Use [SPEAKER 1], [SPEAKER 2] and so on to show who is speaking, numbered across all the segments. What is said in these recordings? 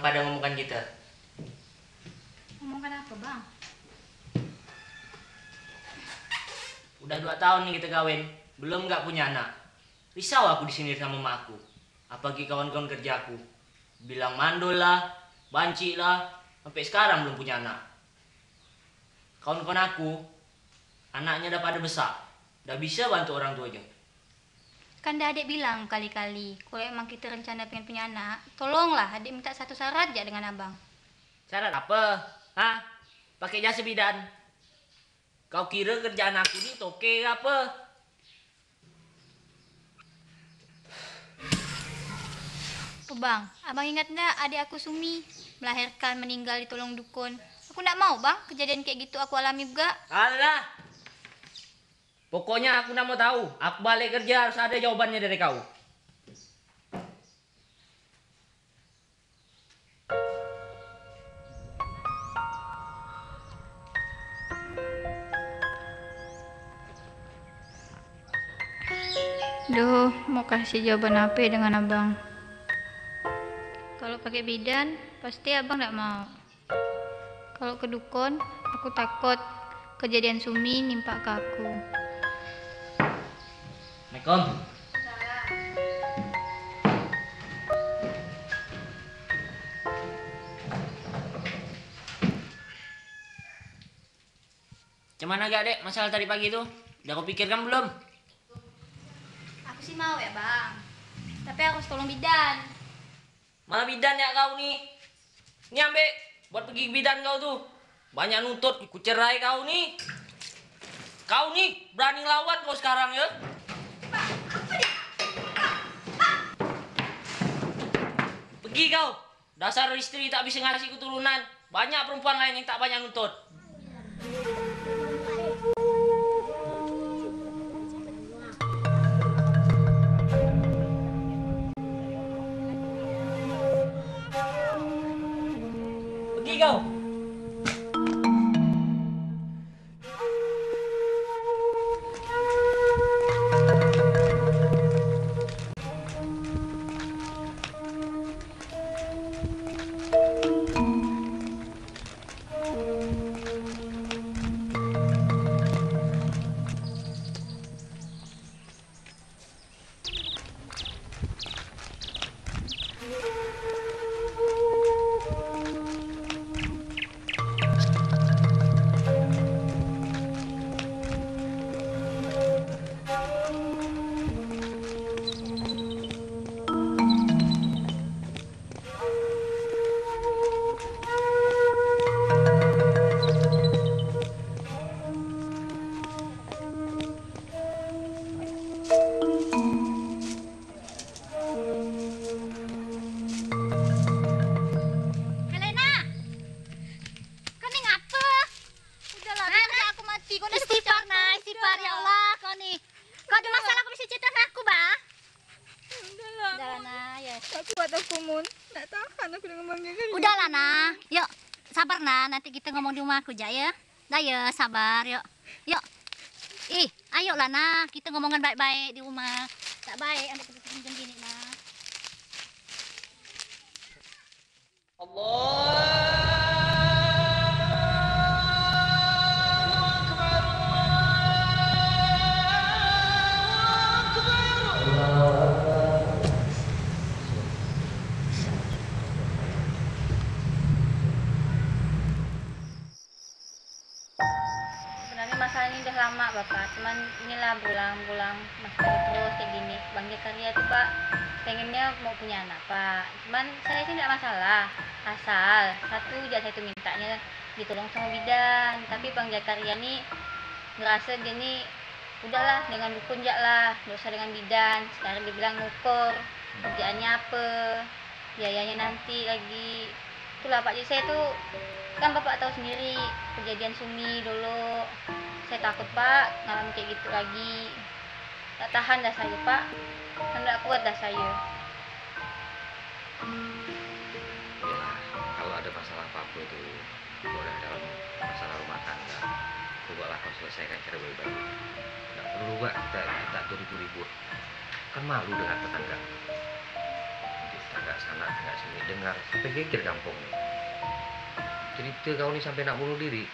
[SPEAKER 1] pada ngomongkan kita?
[SPEAKER 2] Ngomongkan apa, Bang?
[SPEAKER 1] Udah 2 tahun nih kita kawin, belum nggak punya anak. Risau aku di sini sama emak aku. Apalagi kawan-kawan kerjaku. Bilang mandul lah, banci lah, sampai sekarang belum punya anak. Kawan-kawan aku, anaknya udah pada besar, udah bisa bantu orang tuanya.
[SPEAKER 2] Kan dah adik bilang kali-kali, kalau emang kita rencana pengen punya anak, tolonglah adik minta satu syarat ya dengan abang.
[SPEAKER 1] Syarat apa? Hah? Pakai jasa bidan? Kau kira kerjaan aku ini toke apa?
[SPEAKER 2] Oh bang, abang ingat nggak adik aku Sumi melahirkan meninggal di tolong dukun. Aku nggak mau bang, kejadian kayak gitu aku alami juga.
[SPEAKER 1] Alah! Pokoknya aku nggak mau tahu. Aku balik kerja harus ada jawabannya dari kau.
[SPEAKER 2] Duh, mau kasih jawaban apa ya dengan abang? Kalau pakai bidan, pasti abang nggak mau. Kalau ke dukun, aku takut kejadian Sumi nimpa ke aku.
[SPEAKER 1] Assalamualaikum. Cuman agak dek, masalah tadi pagi itu. Udah kau pikirkan belum?
[SPEAKER 2] Aku sih mau ya bang, tapi harus tolong bidan.
[SPEAKER 1] Malah bidan ya kau nih. Ini ambek buat pergi ke bidan kau tuh. Banyak nuntut, ku cerai kau nih. Kau nih berani lawan kau sekarang ya. Pergi kau. Dasar istri tak bisa ngasih keturunan. Banyak perempuan lain yang tak banyak nuntut. Pergi kau.
[SPEAKER 2] Helena, kau nih ngapa? Udahlah, biar aku mati. Kau
[SPEAKER 3] Istighfar nah, istighfar ya Allah kau nih. Kau ada masalah kau bisa cerita sama aku, Bah. Udahlah nah, ya.
[SPEAKER 4] Tak kuat aku mun, tak tahan aku dengan manggil kalian.
[SPEAKER 3] Udahlah nah. Yuk, sabar nah, nanti kita ngomong di rumah aku aja ya. Dah ya, sabar yuk. Yuk. Ayolah nah, kita ngomongan baik-baik di rumah. Tak baik anak kita pinjam gini nah.
[SPEAKER 2] Sebenarnya masalah ini udah lama bapak, cuman inilah berulang-ulang masalah terus kayak gini. Bang Zakaria tuh pak pengennya mau punya anak pak, cuman saya sih nggak masalah, asal satu aja saya tuh mintanya ditolong sama bidan. Tapi Bang Zakaria nih ngerasa dia nih udahlah dengan dukun aja lah, nggak usah dengan bidan. Sekarang dia bilang ngukur kerjaannya apa, biayanya nanti lagi. Itulah pak, jadi saya tuh kan bapak tahu sendiri kejadian Sumi dulu. Saya takut pak ngalamin kayak gitu lagi. Tak tahan dah saya pak, kan nggak kuat dah saya.
[SPEAKER 5] Ya, kalau ada masalah apa-apa itu boleh dalam masalah rumah tangga, cobalah kau selesaikan cara baik-baik. Nggak perlu Pak kita ribu-ribu, kan malu dengan tetangga. Kita Tanggak sana, tanggak sini dengar sampai geger kampung. Cerita kau nih sampai nak bunuh diri.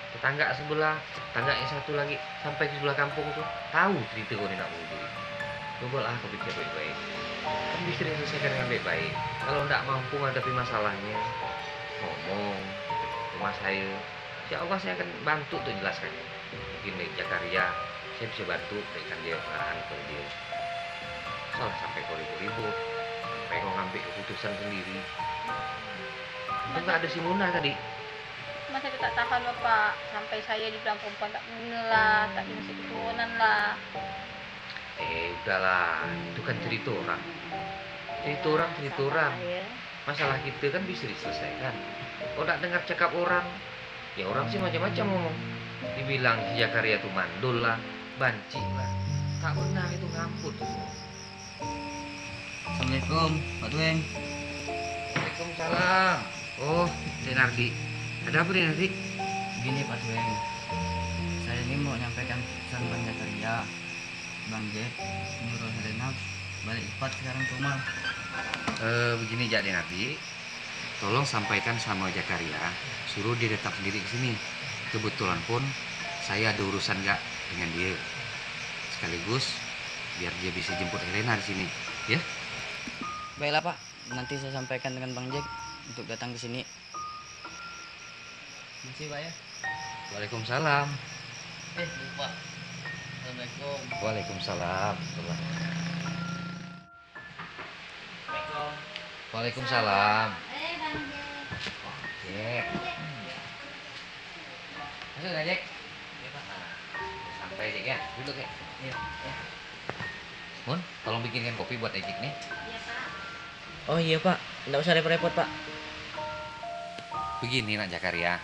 [SPEAKER 5] Tetangga sebelah, tetangga yang satu lagi sampai ke sebelah kampung tuh tahu cerita kau nih nak bunuh diri. Coba lah kau pikir baik-baik. Kan bisa diselesaikan dengan baik-baik. Kalau tidak mampu menghadapi masalahnya, ngomong rumah saya. Insya Allah saya akan bantu tuh jelaskan. Mungkin di Jakarta saya bisa bantu berikan dia pengarahan ke dia. Salah sampai kau ribut-ribut, sampai kau ngambil keputusan sendiri. Itu nggak ada si Muna tadi.
[SPEAKER 2] Masa saya tak tahan bapak, sampai saya dibilang perempuan tak guna lah, tak dikasih keturunan lah.
[SPEAKER 5] Udahlah, itu kan cerita orang. Cerita orang. Masalah kita kan bisa diselesaikan. Kau tak dengar cakap orang, ya orang sih macam-macam ngomong. Dibilang si Jakaria tuh mandul lah, banci lah. Tak benar itu ngamput semua.
[SPEAKER 6] Assalamualaikum, Pak Tueng.
[SPEAKER 5] Waalaikumsalam. Oh, Denardi. Ada apa Denardi?
[SPEAKER 6] Begini Pak Tueng, saya ini mau nyampaikan pesan Bang Jakaria. Bang Jack nyuruh Helena balik cepat sekarang ke rumah.
[SPEAKER 5] Begini Jak Denardi. Tolong sampaikan sama Jakaria, suruh dia tetap sendiri ke sini. Kebetulan pun saya ada urusan nggak dengan dia. Sekaligus biar dia bisa jemput Helena di sini, ya?
[SPEAKER 6] Baiklah Pak, nanti saya sampaikan dengan Bang Jack untuk datang ke sini. Makasih Pak ya.
[SPEAKER 5] Waalaikumsalam.
[SPEAKER 6] Lupa. Assalamualaikum.
[SPEAKER 5] Waalaikumsalam.
[SPEAKER 1] Assalamualaikum.
[SPEAKER 5] Waalaikumsalam.
[SPEAKER 3] Bang Jack.
[SPEAKER 5] Jack. Masuk nggak Jack? Iya Pak. Sampai Jack ya, duduk ya.
[SPEAKER 6] Iya.
[SPEAKER 5] Mun, tolong bikinkan kopi buat Jack nih.
[SPEAKER 3] Iya Pak.
[SPEAKER 1] Oh iya Pak, nggak usah repot-repot Pak.
[SPEAKER 5] Begini nak Jakaria,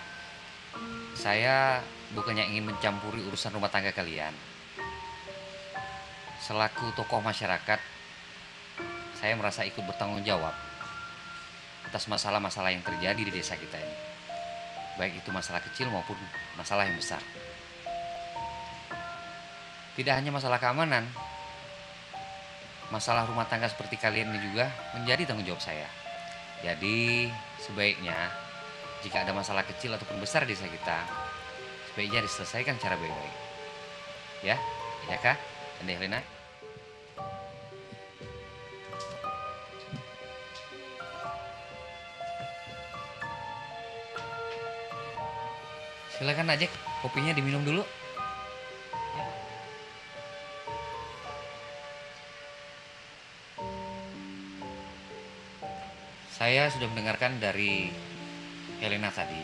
[SPEAKER 5] saya bukannya ingin mencampuri urusan rumah tangga kalian. Selaku tokoh masyarakat, saya merasa ikut bertanggung jawab atas masalah-masalah yang terjadi di desa kita ini. Baik itu masalah kecil maupun masalah yang besar. Tidak hanya masalah keamanan, masalah rumah tangga seperti kalian ini juga menjadi tanggung jawab saya. Jadi sebaiknya jika ada masalah kecil ataupun besar di desa kita, sebaiknya diselesaikan secara baik-baik. Ya, Kak? Dan Helena? Silakan aja, kopinya diminum dulu. Saya sudah mendengarkan dari Helena tadi.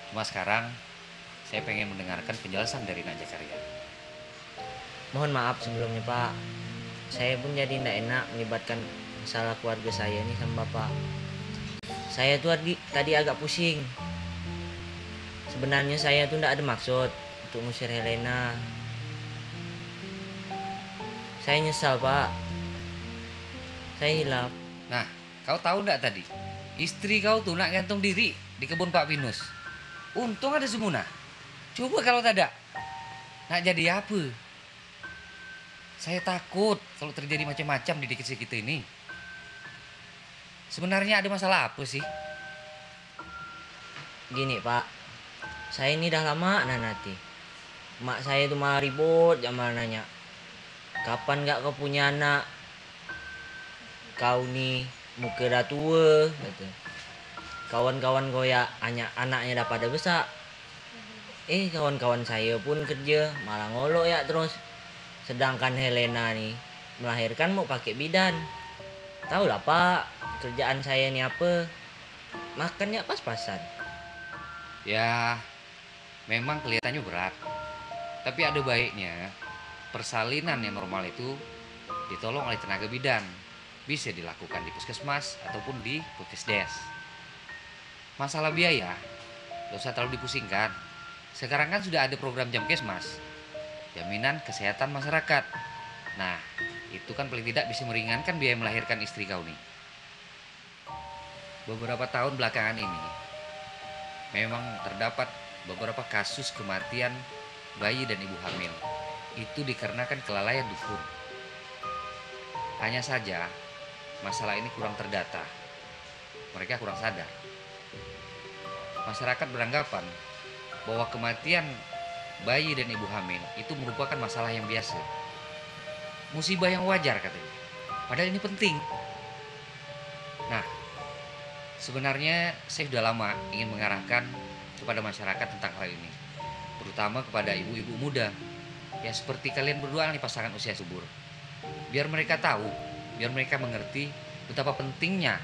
[SPEAKER 5] Cuma sekarang saya pengen mendengarkan penjelasan dari Nak Jakaria.
[SPEAKER 1] Mohon maaf sebelumnya Pak. Saya pun jadi tidak enak melibatkan masalah keluarga saya ini sama Bapak. Saya tuh tadi agak pusing. Sebenarnya saya tuh tidak ada maksud untuk ngusir Helena. Saya nyesal Pak. Saya hilaf.
[SPEAKER 5] Nah, kau tahu enggak tadi? Istri kau tuh nak gantung diri di kebun Pak Pinus. Untung ada Semuna. Coba kalau tak ada, nak jadi apa? Saya takut kalau terjadi macam-macam di desa kita ini. Sebenarnya ada masalah apa sih?
[SPEAKER 1] Gini Pak, saya ini dah lama nanti. Mak saya tuh malah ribut sama nanya, kapan gak kau punya anak? Kau nih muka dah tua, kata. Kawan-kawan kau ya anaknya dah pada besar. Kawan-kawan saya pun kerja malah ngolok ya terus. Sedangkan Helena nih melahirkan mau pakai bidan. Tahu lah Pak, kerjaan saya ini apa? Makannya pas-pasan.
[SPEAKER 5] Ya, memang kelihatannya berat. Tapi ada baiknya persalinan yang normal itu ditolong oleh tenaga bidan. Bisa dilakukan di puskesmas ataupun di puskesdes. Masalah biaya, gak usah terlalu dipusingkan. Sekarang kan sudah ada program Jamkesmas, jaminan kesehatan masyarakat. Nah, itu kan paling tidak bisa meringankan biaya melahirkan istri kau nih. Beberapa tahun belakangan ini, memang terdapat beberapa kasus kematian bayi dan ibu hamil. Itu dikarenakan kelalaian dukun. Hanya saja, masalah ini kurang terdata. Mereka kurang sadar. Masyarakat beranggapan bahwa kematian bayi dan ibu hamil itu merupakan masalah yang biasa. Musibah yang wajar katanya. Padahal ini penting. Nah, sebenarnya saya sudah lama ingin mengarahkan kepada masyarakat tentang hal ini. Terutama kepada ibu-ibu muda. Ya seperti kalian berdua nih, pasangan usia subur. Biar mereka tahu, biar mereka mengerti betapa pentingnya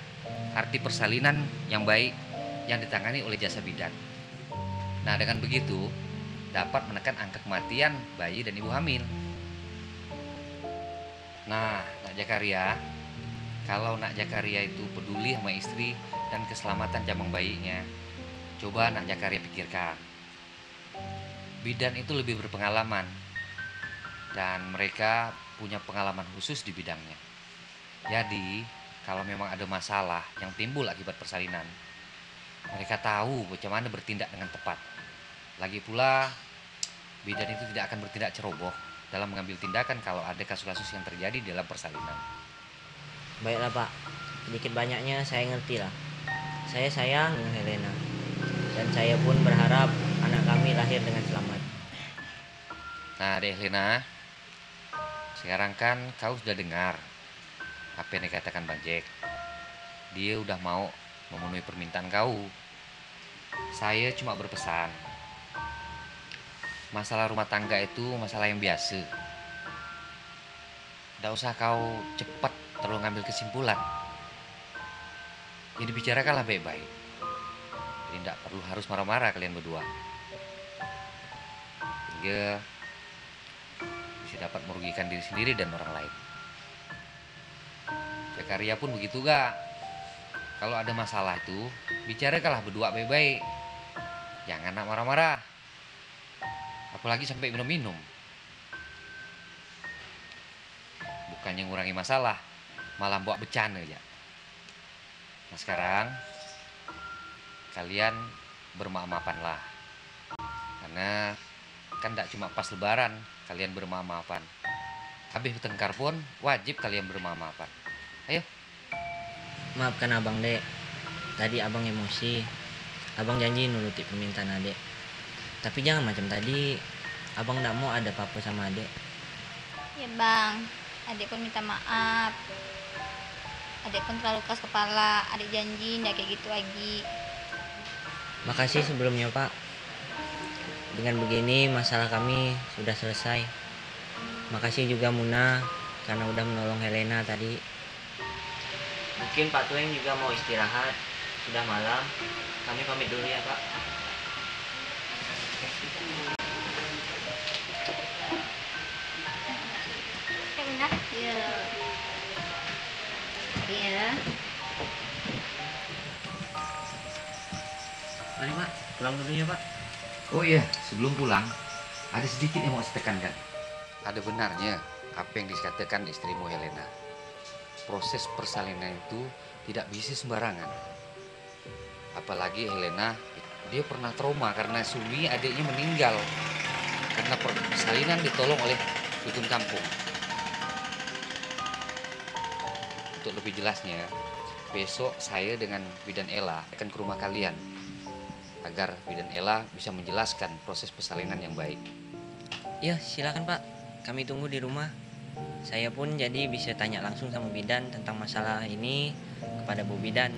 [SPEAKER 5] arti persalinan yang baik yang ditangani oleh jasa bidan. Nah, dengan begitu dapat menekan angka kematian bayi dan ibu hamil. Nah, Nak Jakaria, kalau Nak Jakaria itu peduli sama istri dan keselamatan jambang bayinya, coba Nak Jakaria pikirkan. Bidan itu lebih berpengalaman dan mereka punya pengalaman khusus di bidangnya. Jadi, kalau memang ada masalah yang timbul akibat persalinan, mereka tahu bagaimana bertindak dengan tepat. Lagi pula, bidan itu tidak akan bertindak ceroboh dalam mengambil tindakan kalau ada kasus-kasus yang terjadi dalam persalinan.
[SPEAKER 1] Baiklah Pak, sedikit banyaknya saya ngerti lah. Saya sayang dengan Helena, dan saya pun berharap anak kami lahir dengan selamat.
[SPEAKER 5] Nah, Dek Helena, sekarang kan kau sudah dengar apa yang dikatakan Bang Jack. Dia udah mau memenuhi permintaan kau. Saya cuma berpesan, masalah rumah tangga itu masalah yang biasa. Tidak usah kau cepat terlalu ngambil kesimpulan. Jadi bicarakanlah baik-baik. Jadi tidak perlu harus marah-marah kalian berdua. Hingga bisa dapat merugikan diri sendiri dan orang lain. Jakaria pun begitu gak. Kalau ada masalah itu, bicarakanlah berdua baik-baik. Jangan nak marah-marah. Apalagi sampai minum-minum. Bukannya ngurangi masalah, malah bawa bencana aja. Nah sekarang, kalian bermaaf-maafanlah. Karena kan tidak cuma pas lebaran kalian bermaaf-maafan. Habis bertengkar pun wajib kalian bermaaf-maafan. Ayo.
[SPEAKER 1] Maafkan abang Dek, tadi abang emosi. Abang janji nuruti permintaan adek. Tapi jangan macam tadi, abang tidak mau ada apa-apa sama adek.
[SPEAKER 2] Ya bang, adik pun minta maaf. Adik pun terlalu keras kepala. Adik janji nggak kayak gitu lagi.
[SPEAKER 1] Makasih sebelumnya Pak. Dengan begini masalah kami sudah selesai. Makasih juga Muna karena udah menolong Helena tadi. Mungkin Pak Tueng juga mau istirahat. Sudah malam. Kami pamit dulu ya Pak.
[SPEAKER 2] Kayak benar? Iya. Iya.
[SPEAKER 1] Mari Pak, pulang dulu ya Pak.
[SPEAKER 5] Oh iya, sebelum pulang, ada sedikit yang mau saya tekankan. Ada benarnya apa yang dikatakan istrimu Helena. Proses persalinan itu tidak bisa sembarangan. Apalagi Helena, dia pernah trauma karena Sumi adiknya meninggal. Karena persalinan ditolong oleh dukun kampung. Untuk lebih jelasnya, besok saya dengan Bidan Ella akan ke rumah kalian. Agar Bidan Ella bisa menjelaskan proses persalinan yang baik.
[SPEAKER 1] Iya, silakan Pak. Kami tunggu di rumah. Saya pun jadi bisa tanya langsung sama Bidan tentang masalah ini kepada Bu Bidan.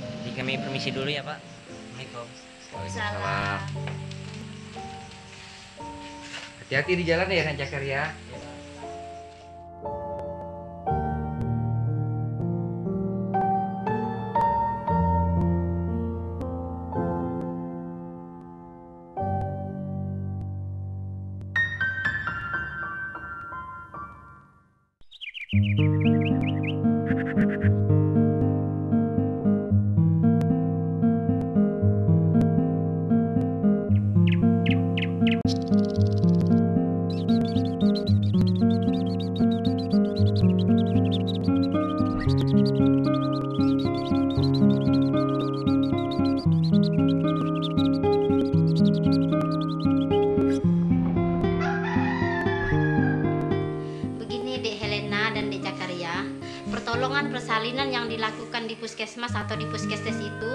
[SPEAKER 1] Jadi kami permisi dulu ya Pak. Assalamualaikum.
[SPEAKER 5] Waalaikumsalam. Hati-hati di jalan ya, Nak Jakaria.
[SPEAKER 3] puskesmas atau di puskesdes itu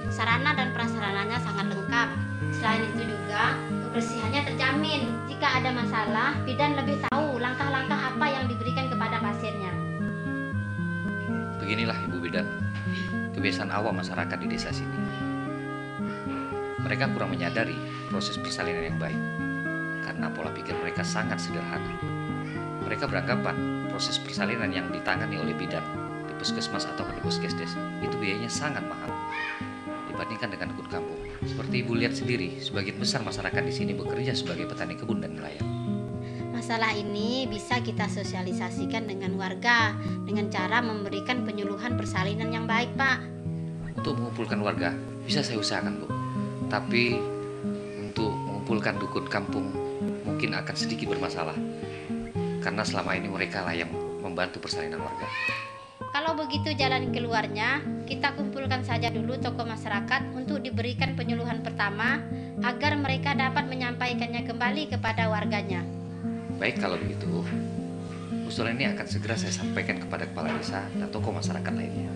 [SPEAKER 3] sarana dan prasarananya sangat lengkap. Selain itu juga kebersihannya terjamin. Jika ada masalah, bidan lebih tahu langkah-langkah apa yang diberikan kepada pasiennya.
[SPEAKER 5] Beginilah Ibu Bidan, kebiasaan awam masyarakat di desa sini. Mereka kurang menyadari proses persalinan yang baik, karena pola pikir mereka sangat sederhana. Mereka beranggapan proses persalinan yang ditangani oleh bidan di puskesmas atau di puskesdes itu biayanya sangat mahal dibandingkan dengan dukun kampung. Seperti Ibu lihat sendiri, sebagian besar masyarakat di sini bekerja sebagai petani kebun dan nelayan.
[SPEAKER 3] Masalah ini bisa kita sosialisasikan dengan warga dengan cara memberikan penyuluhan persalinan yang baik, Pak.
[SPEAKER 5] Untuk mengumpulkan warga bisa saya usahakan, Bu. Tapi untuk mengumpulkan dukun kampung mungkin akan sedikit bermasalah, karena selama ini mereka lah yang membantu persalinan warga.
[SPEAKER 3] Kalau begitu jalan keluarnya, kita kumpulkan saja dulu tokoh masyarakat untuk diberikan penyuluhan pertama agar mereka dapat menyampaikannya kembali kepada warganya.
[SPEAKER 5] Baik, kalau begitu, usulan ini akan segera saya sampaikan kepada kepala desa dan tokoh masyarakat lainnya.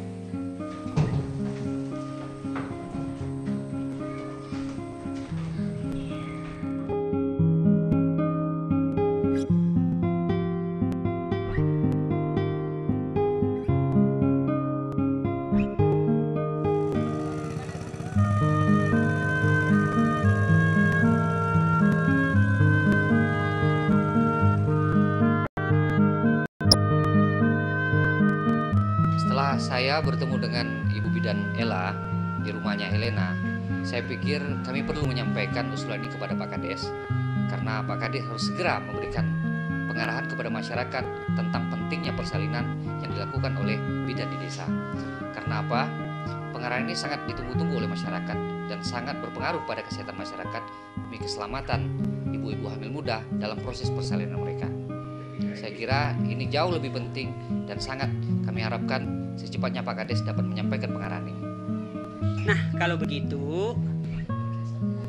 [SPEAKER 5] Setelah saya bertemu dengan Ibu Bidan Ella di rumahnya Helena, saya pikir kami perlu menyampaikan usulan ini kepada Pak Kades, karena Pak Kades harus segera memberikan pengarahan kepada masyarakat tentang pentingnya persalinan yang dilakukan oleh bidan di desa. Karena apa? Pengarahan ini sangat ditunggu-tunggu oleh masyarakat dan sangat berpengaruh pada kesehatan masyarakat demi keselamatan ibu-ibu hamil muda dalam proses persalinan mereka. Saya kira ini jauh lebih penting dan sangat kami harapkan secepatnya Pak Kades dapat menyampaikan pengarahan ini.
[SPEAKER 7] Nah, kalau begitu,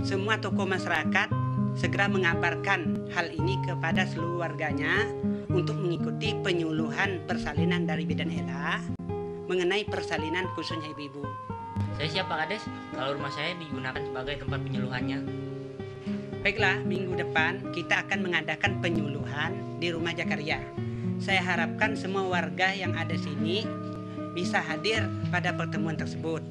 [SPEAKER 7] semua tokoh masyarakat segera mengabarkan hal ini kepada seluruh warganya untuk mengikuti penyuluhan persalinan dari Bidan Ella mengenai persalinan khususnya ibu-ibu.
[SPEAKER 1] Saya siap Pak Kades kalau rumah saya digunakan sebagai tempat penyuluhannya.
[SPEAKER 7] Baiklah, minggu depan kita akan mengadakan penyuluhan di rumah Jakaria. Saya harapkan semua warga yang ada sini bisa hadir pada pertemuan tersebut.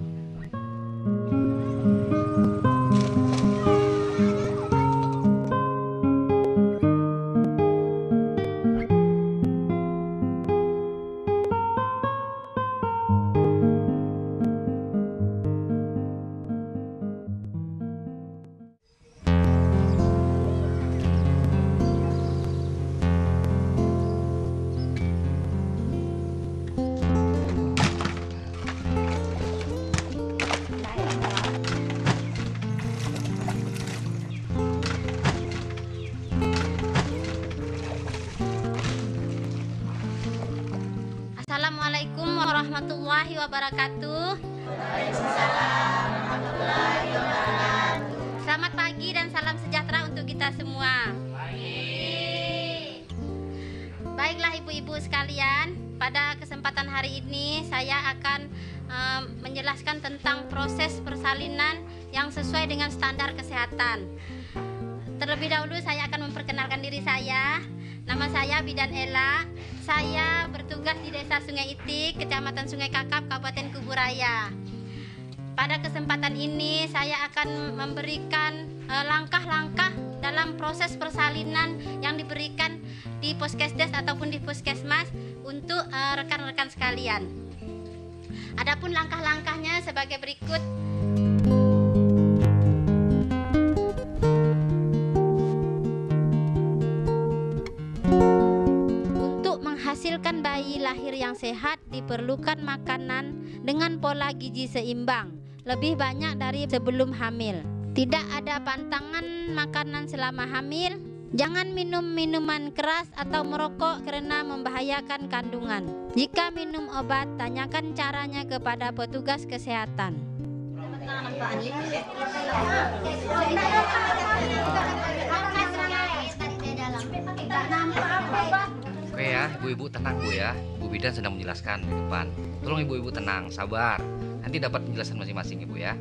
[SPEAKER 3] Assalamualaikum warahmatullahi wabarakatuh. Selamat pagi dan salam sejahtera untuk kita semua. Baiklah ibu-ibu sekalian, pada kesempatan hari ini saya akan menjelaskan tentang proses persalinan yang sesuai dengan standar kesehatan. Terlebih dahulu saya akan memperkenalkan diri saya. Nama saya Bidan Ella. Saya bertugas di Desa Sungai Itik, Kecamatan Sungai Kakap, Kabupaten Kuburaya. Pada kesempatan ini saya akan memberikan langkah-langkah dalam proses persalinan yang diberikan di puskesdes ataupun di puskesmas untuk rekan-rekan sekalian. Adapun langkah-langkahnya sebagai berikut. Menghasilkan bayi lahir yang sehat diperlukan makanan dengan pola gizi seimbang, lebih banyak dari sebelum hamil. Tidak ada pantangan makanan selama hamil. Jangan minum minuman keras atau merokok karena membahayakan kandungan. Jika minum obat, tanyakan caranya kepada petugas kesehatan.
[SPEAKER 5] Oke ya, ibu-ibu tenang Bu ya. Bu Bidan sedang menjelaskan di depan. Tolong ibu-ibu tenang, sabar. Nanti dapat penjelasan masing-masing ibu ya.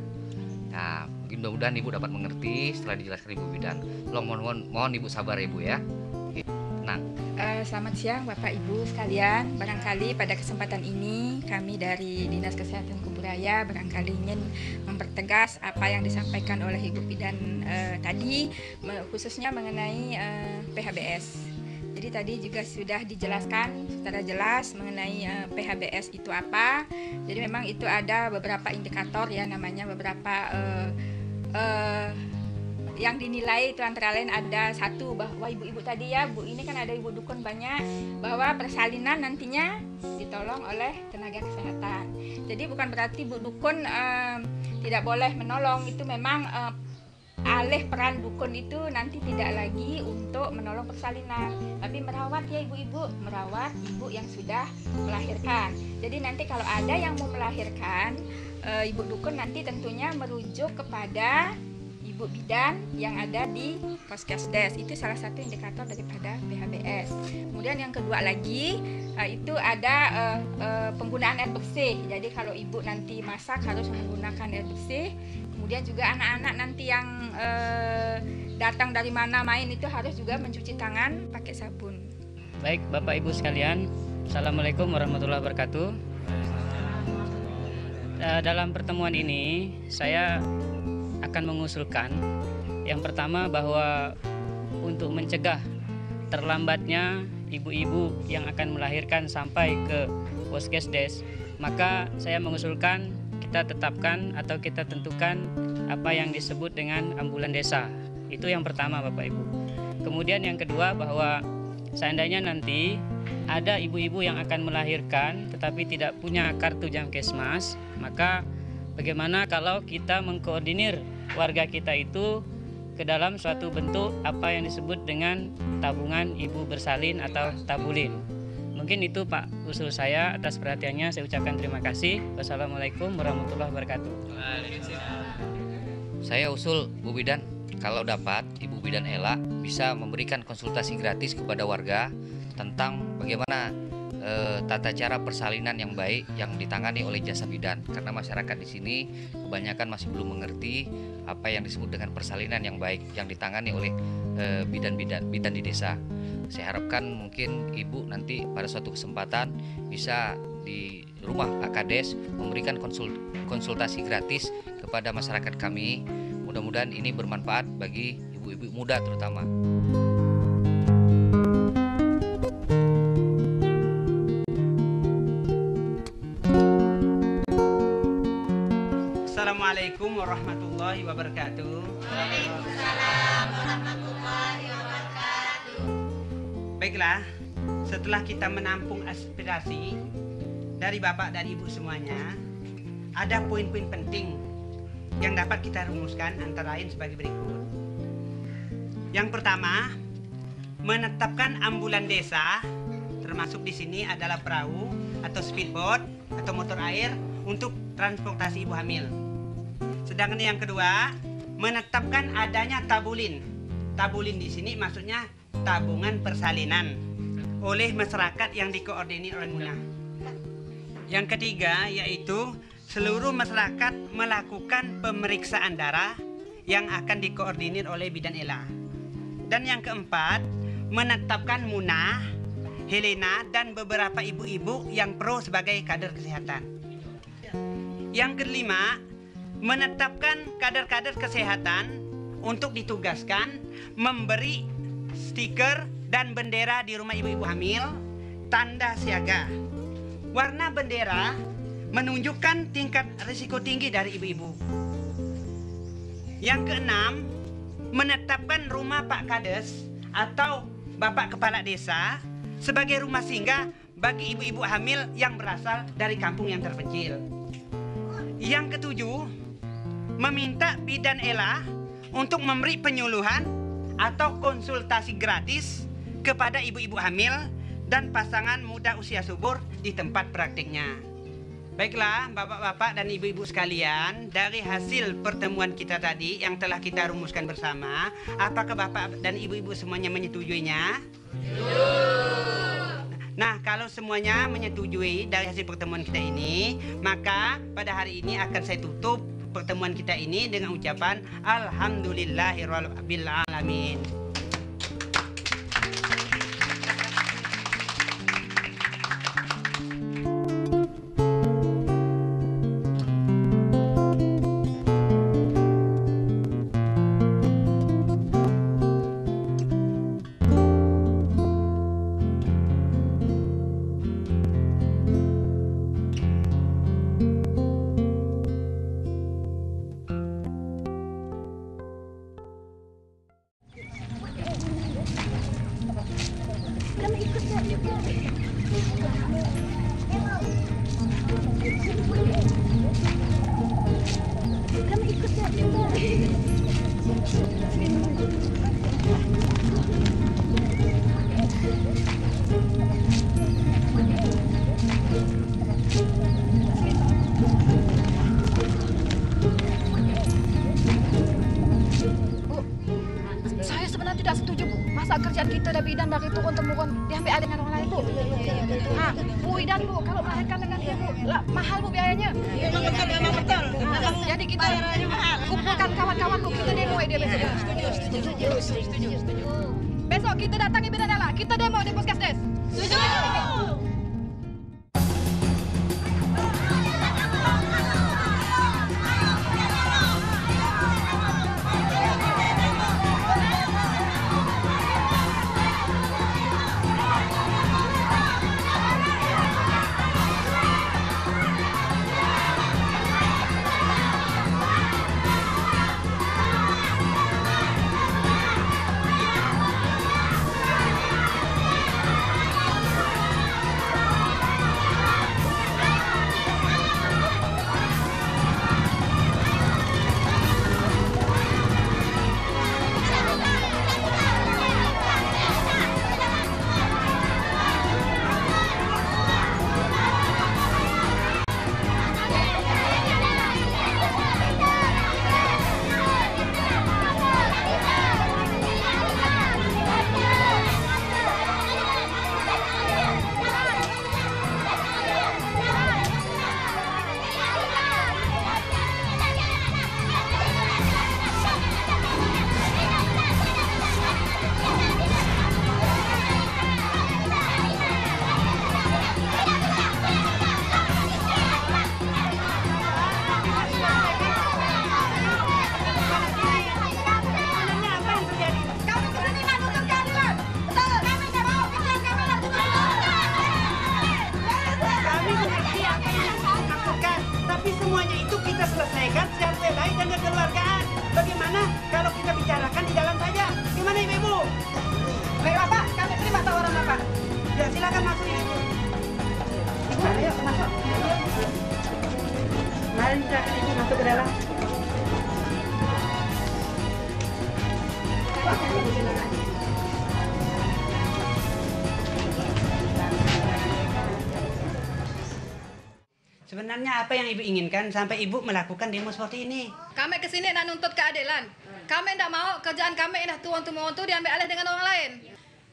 [SPEAKER 5] Nah, mungkin mudah-mudahan ibu dapat mengerti setelah dijelaskan ibu Bidan. Tolong mohon ibu sabar ya ibu ya. Oke, tenang.
[SPEAKER 4] Selamat siang Bapak Ibu sekalian. Barangkali pada kesempatan ini kami dari Dinas Kesehatan Kuburaya barangkali ingin mempertegas apa yang disampaikan oleh Ibu Bidan tadi, khususnya mengenai PHBS. Jadi tadi juga sudah dijelaskan secara jelas mengenai PHBS itu apa. Jadi memang itu ada beberapa indikator ya, namanya beberapa yang dinilai itu antara lain ada satu, bahwa ibu-ibu tadi ya Bu, ini kan ada ibu dukun banyak, bahwa persalinan nantinya ditolong oleh tenaga kesehatan. Jadi bukan berarti Bu dukun tidak boleh menolong, itu memang alih peran dukun itu nanti tidak lagi untuk menolong persalinan, tapi merawat ya ibu-ibu, merawat ibu yang sudah melahirkan. Jadi nanti kalau ada yang mau melahirkan, ibu dukun nanti tentunya merujuk kepada ibu bidan yang ada di Poskesdes. Itu salah satu indikator daripada PHBS. Kemudian yang kedua lagi itu ada penggunaan air bersih. Jadi kalau ibu nanti masak harus menggunakan air bersih. Kemudian juga anak-anak nanti yang datang dari mana main itu harus juga mencuci tangan pakai sabun.
[SPEAKER 8] Baik Bapak Ibu sekalian, Assalamualaikum warahmatullahi wabarakatuh. Dalam pertemuan ini saya akan mengusulkan yang pertama bahwa untuk mencegah terlambatnya ibu-ibu yang akan melahirkan sampai ke Poskesdes, maka saya mengusulkan kita tetapkan atau kita tentukan apa yang disebut dengan ambulan desa. Itu yang pertama Bapak Ibu. Kemudian yang kedua, bahwa seandainya nanti ada ibu-ibu yang akan melahirkan tetapi tidak punya kartu Jamkesmas, maka bagaimana kalau kita mengkoordinir warga kita itu ke dalam suatu bentuk apa yang disebut dengan tabungan ibu bersalin atau tabulin. Mungkin itu Pak usul saya. Atas perhatiannya saya ucapkan terima kasih. Wassalamualaikum warahmatullahi wabarakatuh.
[SPEAKER 5] Saya usul Bu Bidan, kalau dapat Ibu Bidan Ella bisa memberikan konsultasi gratis kepada warga tentang bagaimana tata cara persalinan yang baik yang ditangani oleh jasa bidan, karena masyarakat di sini kebanyakan masih belum mengerti apa yang disebut dengan persalinan yang baik yang ditangani oleh bidan di desa. Saya harapkan mungkin ibu nanti pada suatu kesempatan bisa di rumah Pak Kades memberikan konsultasi gratis kepada masyarakat kami. Mudah-mudahan ini bermanfaat bagi ibu-ibu muda terutama.
[SPEAKER 7] Assalamualaikum warahmatullahi wabarakatuh.
[SPEAKER 3] Waalaikumsalam warahmatullahi wabarakatuh.
[SPEAKER 7] Baiklah, setelah kita menampung aspirasi dari Bapak dan Ibu semuanya, ada poin-poin penting yang dapat kita rumuskan antara lain sebagai berikut. Yang pertama, menetapkan ambulan desa, termasuk di sini adalah perahu atau speedboat atau motor air untuk transportasi ibu hamil. Sedangkan yang kedua, menetapkan adanya tabulin. Tabulin di sini maksudnya tabungan persalinan oleh masyarakat yang dikoordinir oleh Munah. Yang ketiga yaitu seluruh masyarakat melakukan pemeriksaan darah yang akan dikoordinir oleh Bidan Ella. Dan yang keempat, menetapkan Munah, Helena dan beberapa ibu-ibu yang pro sebagai kader kesehatan. Yang kelima, menetapkan kader-kader kesehatan untuk ditugaskan memberi stiker dan bendera di rumah ibu-ibu hamil, tanda siaga. Warna bendera menunjukkan tingkat risiko tinggi dari ibu-ibu. Yang keenam, menetapkan rumah Pak Kades atau Bapak Kepala Desa sebagai rumah singgah bagi ibu-ibu hamil yang berasal dari kampung yang terpencil. Yang ketujuh, meminta Bidan Ella untuk memberi penyuluhan atau konsultasi gratis kepada ibu-ibu hamil dan pasangan muda usia subur di tempat praktiknya. Baiklah, bapak-bapak dan ibu-ibu sekalian, dari hasil pertemuan kita tadi yang telah kita rumuskan bersama, apakah bapak dan ibu-ibu semuanya menyetujuinya? Nah, kalau semuanya menyetujui dari hasil pertemuan kita ini, maka pada hari ini akan saya tutup pertemuan kita ini dengan ucapan Alhamdulillahirabbil alamin.
[SPEAKER 9] Saya sebenarnya tidak setuju, Bu. Masa kerjaan kita dari bidan dari turun-temurun diambil alih dengan orang lain, Bu. Bu Idan, Bu, kalau melahirkan dengan ibu, lah, mahal, Bu, biayanya. Memang betul. Jadi kita kumpulkan kawan-kawan, Bu, kita demo dia besok. Setuju. Besok kita datangi bidan Ella, kita demo di Puskesdes. Setuju. Selesaikan secara baik dan kekeluargaan. Bagaimana kalau kita bicarakan di dalam saja? Gimana Ibu? Baik Bapak, kami terima tawaran Bapak. Ya silakan masuk Ibu. Ibu, ayo masuk. Mari silakan Ibu masuk ke dalam. Sebenarnya apa yang Ibu inginkan sampai Ibu melakukan demo seperti ini? Kami kesini nak nuntut keadilan. Kami tidak mau kerjaan kami dah turun-temurun tu diambil alih dengan orang lain.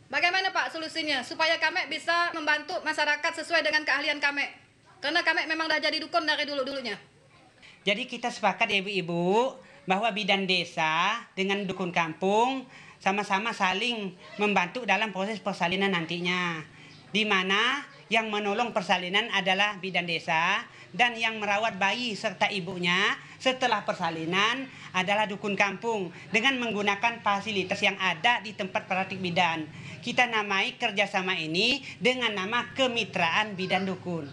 [SPEAKER 9] Bagaimana Pak solusinya supaya kami bisa membantu masyarakat sesuai dengan keahlian kami? Karena kami memang dah jadi dukun dari dulu-dulunya.
[SPEAKER 7] Jadi kita sepakat ya Ibu bahwa bidan desa dengan dukun kampung sama-sama saling membantu dalam proses persalinan nantinya. Di mana yang menolong persalinan adalah bidan desa dan yang merawat bayi serta ibunya setelah persalinan adalah dukun kampung dengan menggunakan fasilitas yang ada di tempat praktik bidan. Kita namai kerjasama ini dengan nama kemitraan bidan dukun.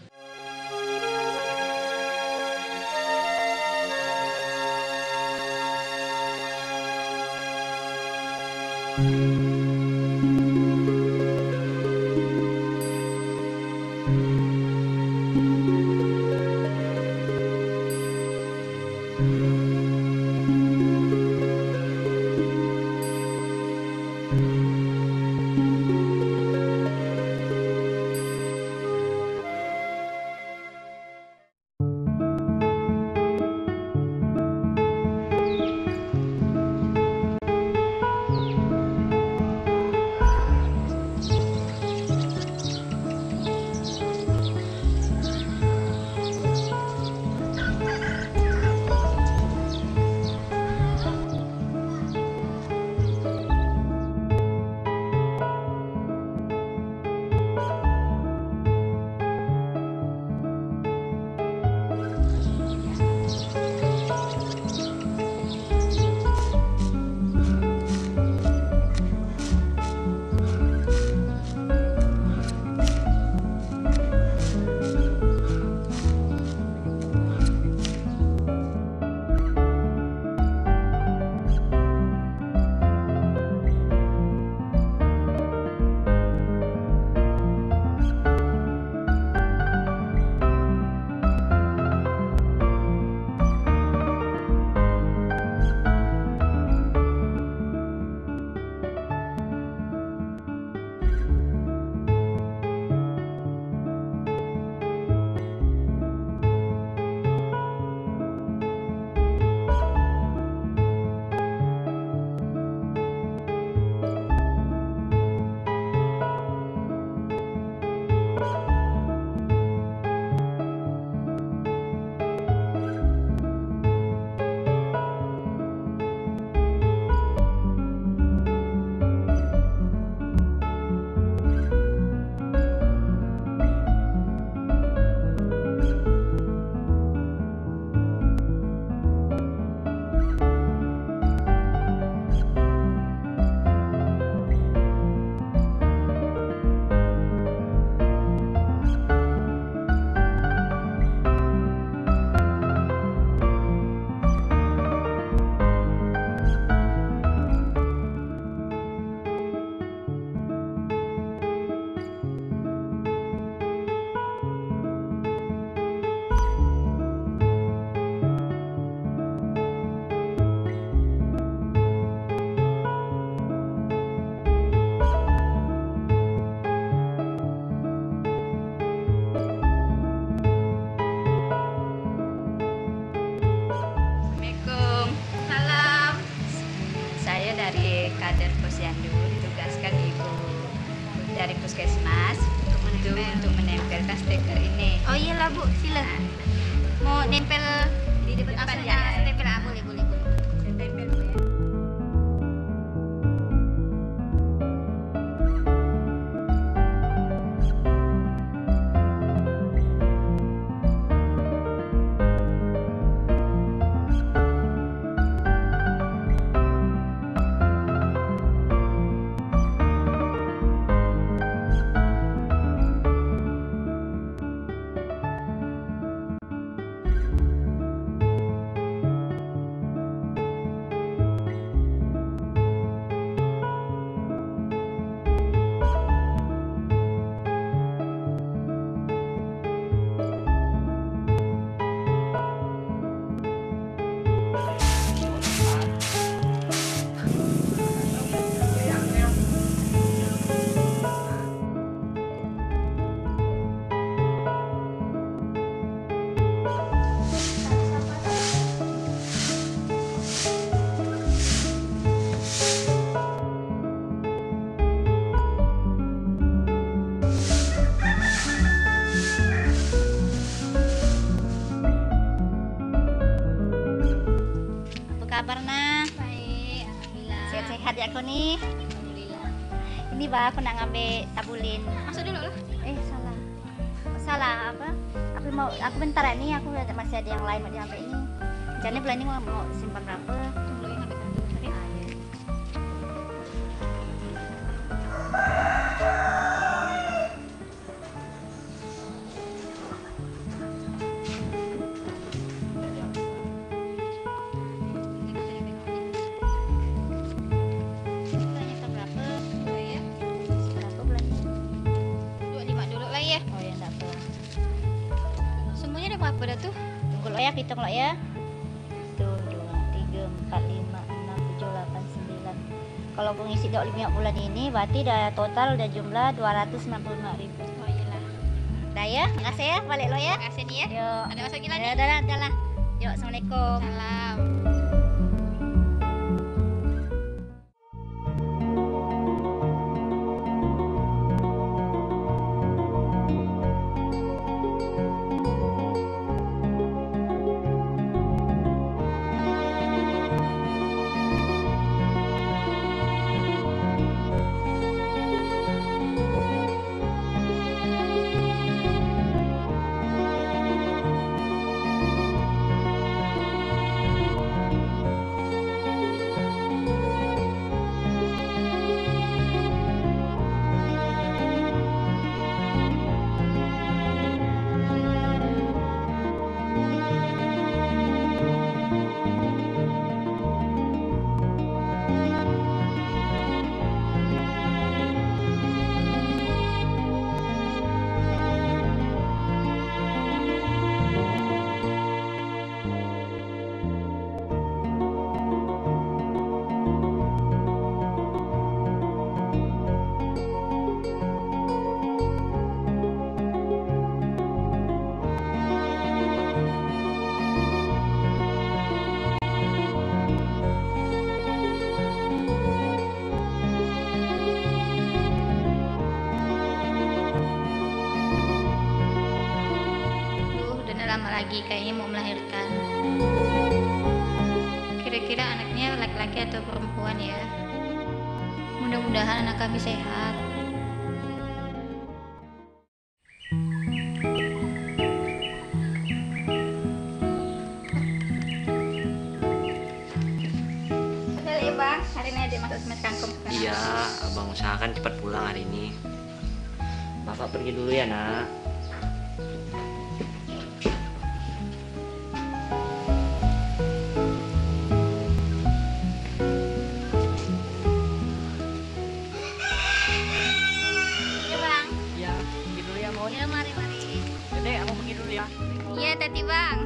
[SPEAKER 10] sebagai kader posyandu ditugaskan ibu dari puskesmas untuk menempelkan stiker ini.
[SPEAKER 3] Oh iyalah Bu, sila. Mau nempel
[SPEAKER 10] Di depan
[SPEAKER 3] langsung
[SPEAKER 10] ya.
[SPEAKER 3] nempel boleh.
[SPEAKER 10] Tempel dulu ya.
[SPEAKER 3] Kabar nah?
[SPEAKER 2] Baik, alhamdulillah.
[SPEAKER 3] Sehat-sehat ya aku nih.
[SPEAKER 2] Alhamdulillah.
[SPEAKER 3] Ini bah aku nak ngambil tabulin.
[SPEAKER 2] Masuk dulu lah.
[SPEAKER 3] Salah. Salah apa? Aku bentar nih, aku masih ada yang lain mau diambil ini. Jadi bulan ini mau simpan berapa?
[SPEAKER 2] Tunggu ya sampai kantor. Oke.
[SPEAKER 3] Bulannya berapa?
[SPEAKER 2] Oh ya.
[SPEAKER 3] Berapa bulannya?
[SPEAKER 2] 25 dulu lah ya.
[SPEAKER 3] Oh ya enggak apa.
[SPEAKER 2] Semuanya ada berapa dah tuh?
[SPEAKER 3] Tunggu lo ya, hitung lo ya. 1, 2, 3, 4, 5, 6, 7, 8, 9. Kalau aku ngisi 25 bulan ini berarti dah total udah jumlah 295.000.
[SPEAKER 2] Oh iyalah.
[SPEAKER 3] Dah ya, makasih ya, balik lo ya.
[SPEAKER 2] Makasih nih ya.
[SPEAKER 3] Yuk.
[SPEAKER 2] Ada masuk gila
[SPEAKER 3] Ya,
[SPEAKER 2] nih.
[SPEAKER 3] dah lah. Yuk, assalamualaikum.
[SPEAKER 2] Salam. Lama lagi kayaknya mau melahirkan. Kira-kira anaknya laki-laki atau perempuan ya? Mudah-mudahan anak kami sehat.
[SPEAKER 10] Iya bang, hari ini adik masuk semes kangkung.
[SPEAKER 1] Iya, abang usahakan cepat pulang hari ini. Bapak pergi dulu ya nak.
[SPEAKER 3] Ya bang.
[SPEAKER 1] Iya, pergi dulu ya mau.
[SPEAKER 3] Ya mari.
[SPEAKER 1] Dek, abang pergi dulu ya.
[SPEAKER 2] Iya, tadi bang.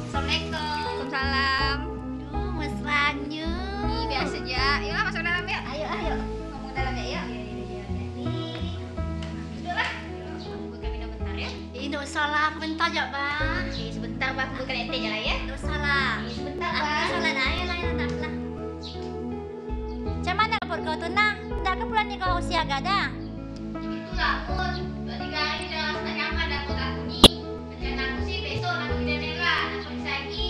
[SPEAKER 3] Assalamualaikum.
[SPEAKER 2] Waalaikumsalam.
[SPEAKER 3] Duh, mesranya.
[SPEAKER 2] Ih, biasa aja. Yuk masuk dalam ya.
[SPEAKER 3] Ayo.
[SPEAKER 2] Ngomong dalam ya. Duduklah. Aku buka minum bentar ya.
[SPEAKER 3] Ini salah bentar ya bang.
[SPEAKER 2] Sebentar bang, bukan ente lah ya.
[SPEAKER 3] Nggak salah.
[SPEAKER 2] Sebentar
[SPEAKER 3] Aku
[SPEAKER 2] bang.
[SPEAKER 3] salah dah ya lah. nih kau siaga dah.
[SPEAKER 2] Itulah pun 2-3 hari udah tak nyaman dan kota bunyi. Rencana aku sih besok nak ke Janela, nak pergi lagi.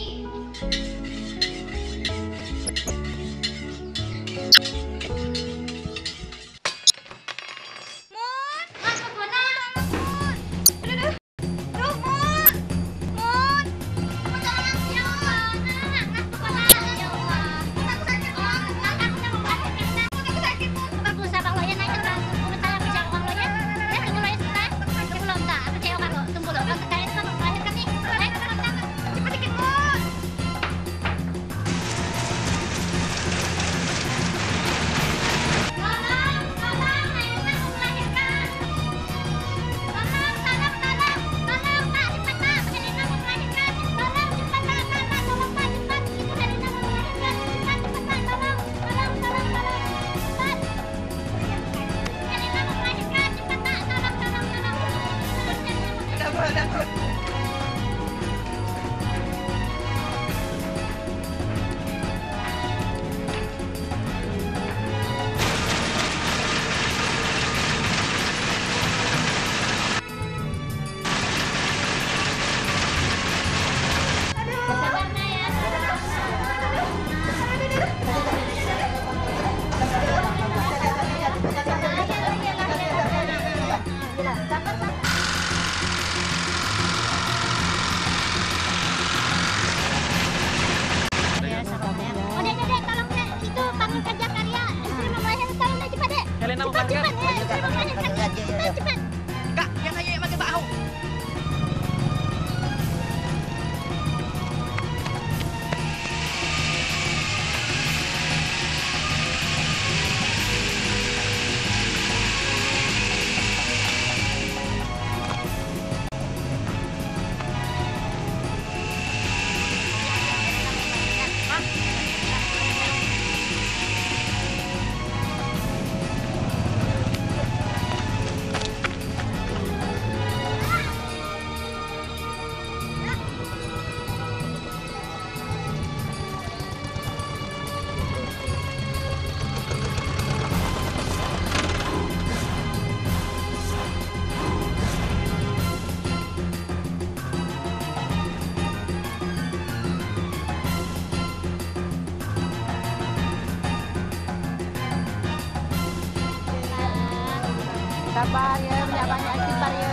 [SPEAKER 3] Sabar ya, banyak istighfar ya.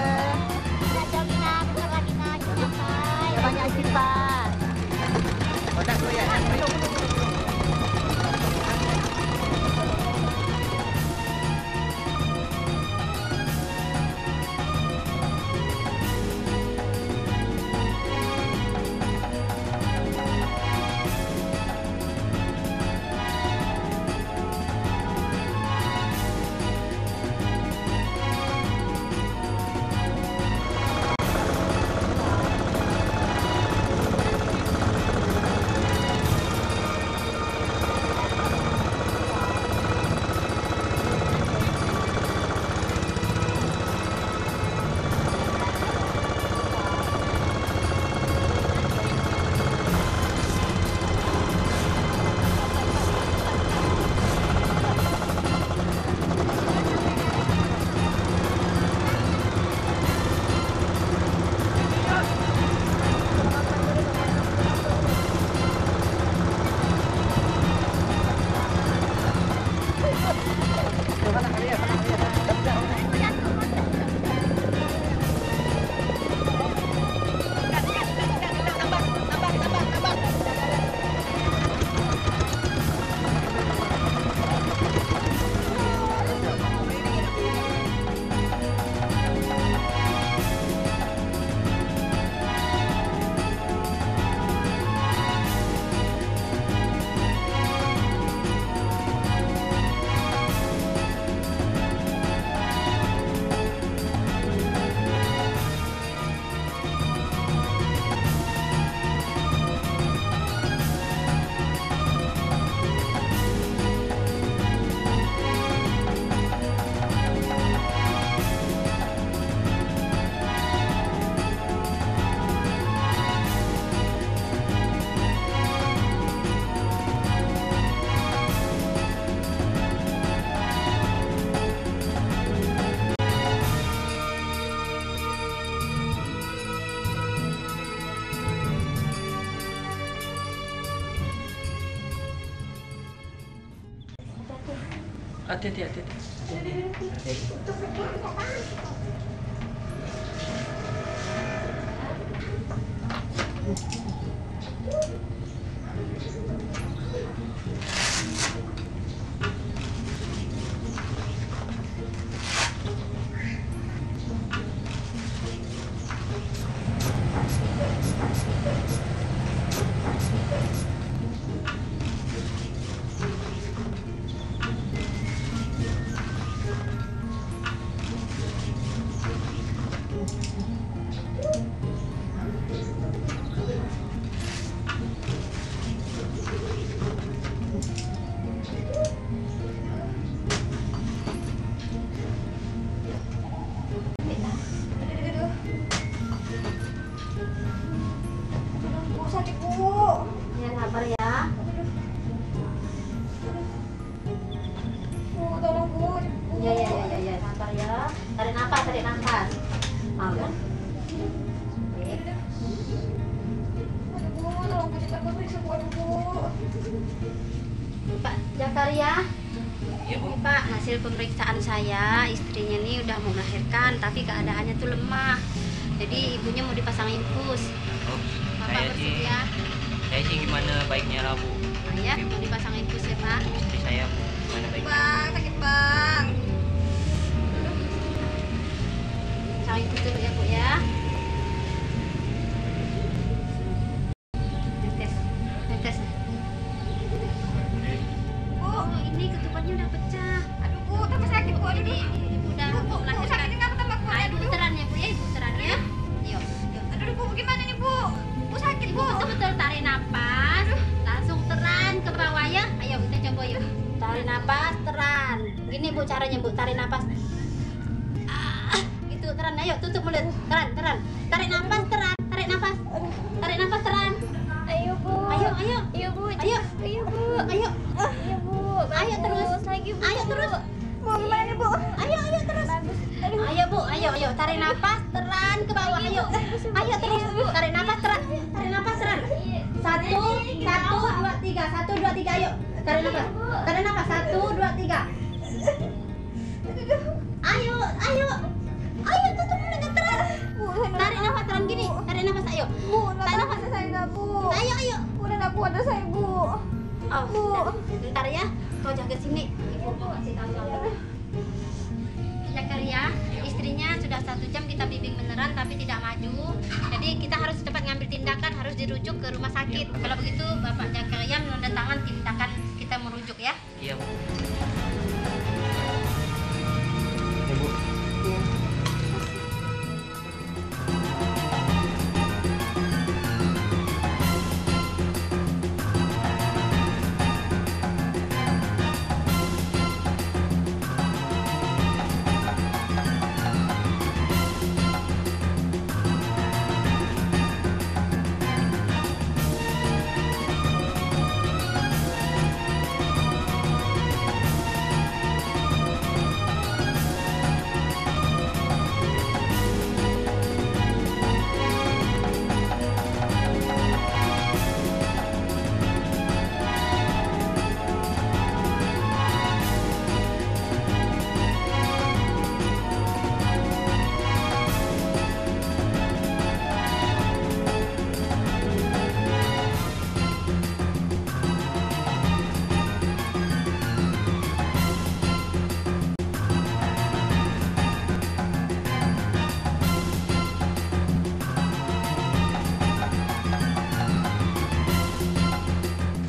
[SPEAKER 3] Banyak istighfar.
[SPEAKER 7] Hati-hati.
[SPEAKER 3] Pak Jakaria.
[SPEAKER 1] Iya, Bu.
[SPEAKER 3] Pak, hasil pemeriksaan saya, istrinya nih udah mau melahirkan, tapi keadaannya tuh lemah. Jadi ibunya mau dipasang infus.
[SPEAKER 1] Oh,
[SPEAKER 3] Bapak bersedia?
[SPEAKER 1] saya sih gimana baiknya lah, Bu.
[SPEAKER 3] Ya, mau dipasang infus ya Pak.
[SPEAKER 1] Istri saya gimana baiknya?
[SPEAKER 3] Bang, sakit bang. Pasang infus dulu ya Bu ya. Netes. Bu, ini ketubannya udah pecah. Aduh Bu, tambah sakit Bu. Jadi ibu udah mau melahirkan. Sakitnya nggak tambah kuat. Ibu teran ya Bu ya, ibu teran ya. Yuk. Aduh Bu, gimana nih Bu? Bu sakit Bu. Betul-betul tarik napas. Langsung teran ke bawah ya. Ayo kita coba yuk. Tarik napas, teran. Gini Bu caranya Bu, tarik napas. Gitu teran. Ayo tutup mulut. Teran. Tarik napas, teran. Tarik napas. Tarik napas, teran. Ayo Bu. Ayo. Ayo Bu. Ayo Bu. Ayo terus. Lagi Bu. Ayo terus. Bu, gimana Bu? Ayo terus. Ayo. Tarik napas, teran ke bawah. Ayo terus. Tarik napas, teran. Satu, dua, tiga. Ayo. Tarik napas. 1, 2, 3. Ayo tutup mulutnya teran. Tarik napas teran gini. Tarik napas ayo. Tarik napas saya Bu. Ayo. Udah enggak kuat saya Bu. Oh, Bu. Bentar ya. Kau jaga sini. Ibu kasih tahu kamu. Jakaria, istrinya sudah 1 jam kita bimbing beneran tapi tidak maju. Jadi kita harus cepat ngambil tindakan, harus dirujuk ke rumah sakit. Kalau begitu Bapak Jakaria menandatangan tindakan kita merujuk ya.
[SPEAKER 1] Iya, Bu.
[SPEAKER 5] Bu.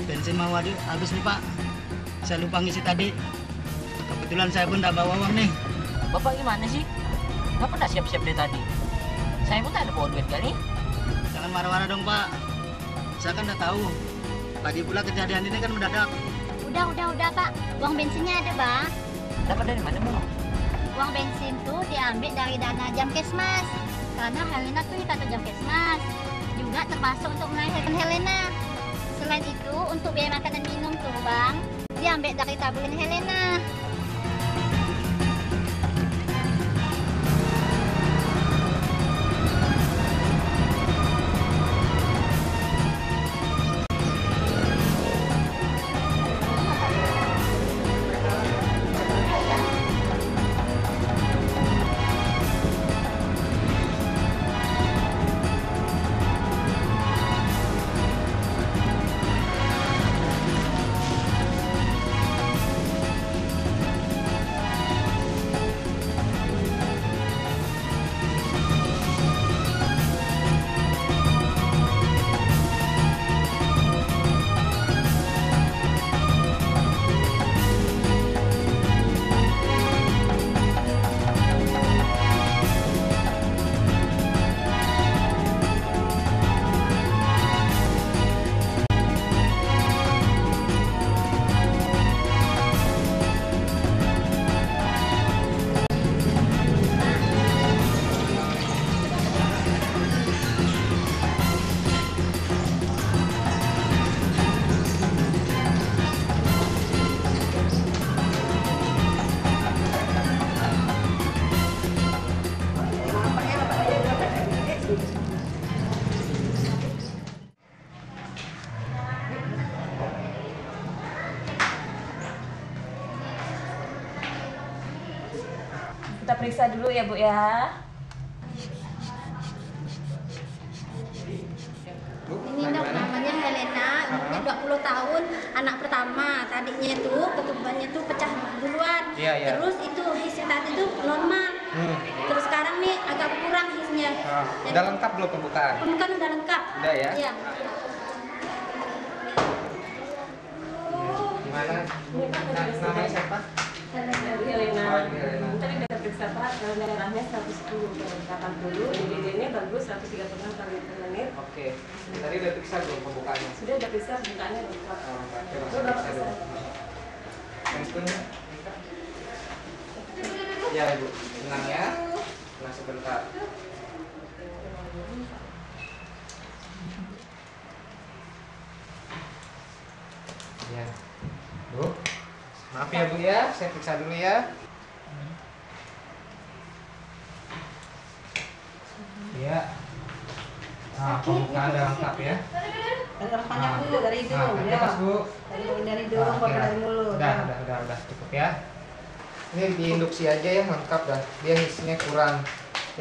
[SPEAKER 6] Bensin mau habis nih Pak. Saya lupa ngisi tadi. Kebetulan saya pun tidak bawa uang nih.
[SPEAKER 1] Bapak gimana sih? Nggak pernah siap-siap dari tadi. Saya pun tak ada bawa duit kali.
[SPEAKER 6] Jangan marah-marah dong Pak. Saya kan udah tahu. Tadi pula kejadian ini kan mendadak.
[SPEAKER 3] Udah Pak. Uang bensinnya ada Bang.
[SPEAKER 1] Dapat dari mana, Bu?
[SPEAKER 3] Uang bensin tuh diambil dari dana Jamkesmas. Karena Helena tuh kartu Jamkesmas. Juga termasuk untuk melahirkan Helena. Selain itu untuk biaya makan dan minum tuh Bang, diambil dari tabungan Helena.
[SPEAKER 11] Kita periksa dulu ya Bu ya.
[SPEAKER 3] Ini dok, namanya Helena, umurnya 20 tahun, anak pertama. Tadinya itu ketubannya tuh pecah duluan.
[SPEAKER 5] Iya.
[SPEAKER 3] Terus itu hisnya tadi tuh normal. Terus sekarang nih agak kurang hisnya.
[SPEAKER 5] Udah lengkap belum pembukaan?
[SPEAKER 3] Pembukaan udah lengkap.
[SPEAKER 5] Udah ya?
[SPEAKER 3] Iya.
[SPEAKER 5] Gimana? Namanya siapa?
[SPEAKER 11] Helena.
[SPEAKER 5] Oh, ini Helena.
[SPEAKER 11] Tadi udah periksa Pak, darahnya 110 per 80, DDD-nya bagus 136 kali per menit.
[SPEAKER 5] Oke. Tadi udah periksa belum pembukaannya?
[SPEAKER 11] Sudah udah periksa pembukaannya lengkap.
[SPEAKER 5] Oh, oke,
[SPEAKER 11] Itu
[SPEAKER 5] langsung
[SPEAKER 11] berapa
[SPEAKER 5] periksa
[SPEAKER 11] persen?
[SPEAKER 5] dulu. Handphone-nya? Ya Ibu, tenang ya. Tenang sebentar. Ya. Bu, maaf ya Bu ya, saya periksa dulu ya. Iya. Nah, pembukaan udah lengkap ya.
[SPEAKER 11] Dari orang panjang dulu, dari hidung
[SPEAKER 5] Nah,
[SPEAKER 11] ya.
[SPEAKER 5] pas Bu.
[SPEAKER 11] Dari hidung,
[SPEAKER 5] Oke
[SPEAKER 11] baru
[SPEAKER 5] lah.
[SPEAKER 11] dari mulut.
[SPEAKER 5] Udah, cukup ya. Ini diinduksi aja ya, lengkap dah. Dia hisnya kurang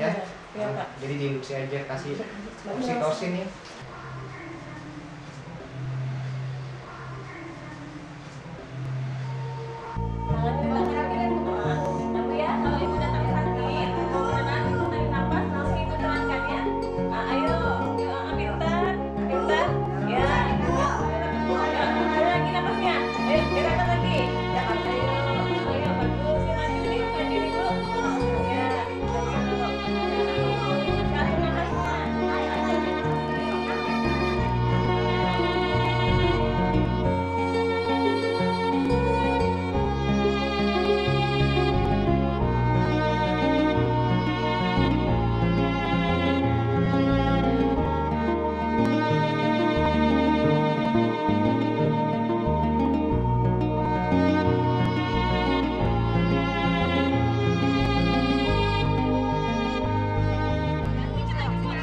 [SPEAKER 5] ya.
[SPEAKER 11] Iya, Pak.
[SPEAKER 5] Jadi diinduksi aja, kasih oksitosin ya.
[SPEAKER 11] Tapi ya, kalau ibu datang sakit, kanan ibu tarik nafas, langsung ibu terangkan ya. Nah, ayo, pintar. Ya. Ayo lagi nafasnya. Ayo, gerakan lagi. Jangan ayo, bagus. Ya, maju nih, Bu. Ya, sekarang nafasnya.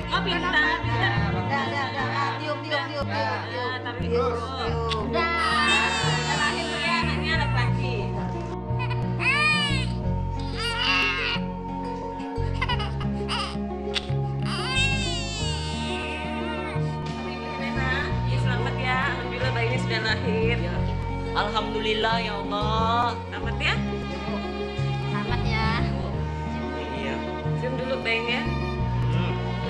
[SPEAKER 11] Oh, pintar.
[SPEAKER 3] Tiup.
[SPEAKER 11] Tarik dulu. Terakhir ya, anaknya laki-laki. Ya, selamat ya. Alhamdulillah bayinya sudah lahir.
[SPEAKER 1] Alhamdulillah ya Allah.
[SPEAKER 11] Selamat ya.
[SPEAKER 3] Selamat ya.
[SPEAKER 11] Iya. Cium dulu bayinya.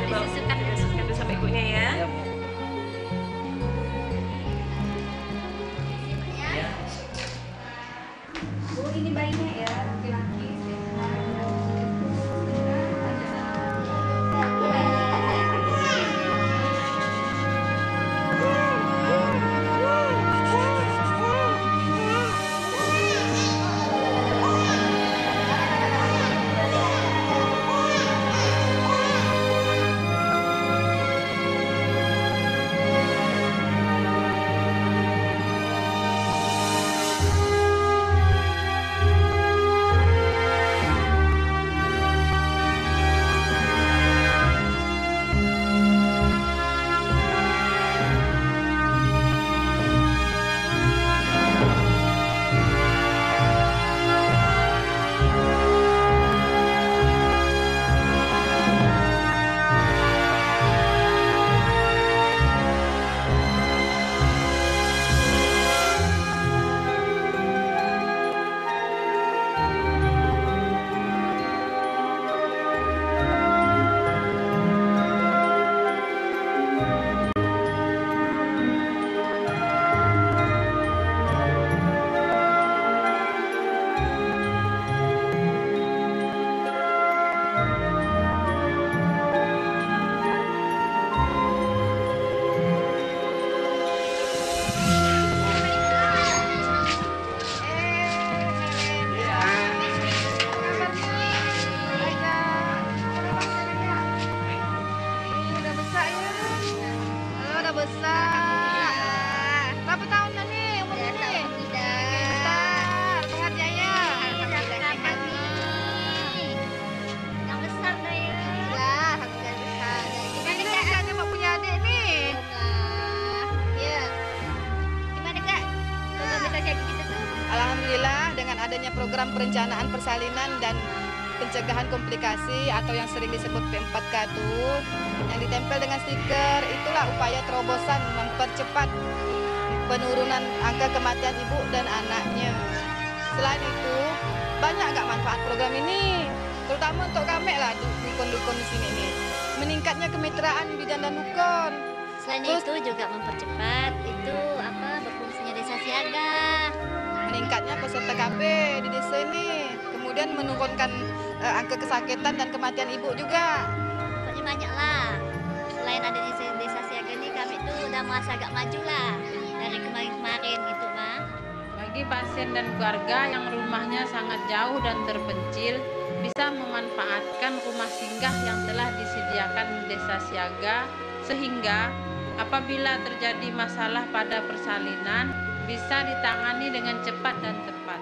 [SPEAKER 3] Disusukan dulu.
[SPEAKER 11] Disusukan dulu sama ibunya ya.
[SPEAKER 3] Bu, ini bayinya ya, laki-laki.
[SPEAKER 9] Alhamdulillah dengan adanya program perencanaan persalinan dan
[SPEAKER 12] pencegahan komplikasi atau yang sering disebut P4K itu yang ditempel dengan stiker, itulah upaya terobosan mempercepat penurunan angka kematian ibu dan anaknya. Selain itu, banyak nggak manfaat program ini, terutama untuk kami lah dukun-dukun di sini nih. Meningkatnya kemitraan bidan dan dukun.
[SPEAKER 3] Selain itu juga mempercepat itu berfungsinya desa siaga.
[SPEAKER 12] Meningkatnya peserta KB di desa ini, kemudian menurunkan angka kesakitan dan kematian ibu juga.
[SPEAKER 3] Pokoknya banyak lah. Selain ada di desa siaga ini, kami tuh udah merasa agak maju lah dari kemarin-kemarin gitu, Bang.
[SPEAKER 13] Bagi pasien dan keluarga yang rumahnya sangat jauh dan terpencil, bisa memanfaatkan rumah singgah yang telah disediakan desa siaga, sehingga apabila terjadi masalah pada persalinan bisa ditangani dengan cepat dan tepat.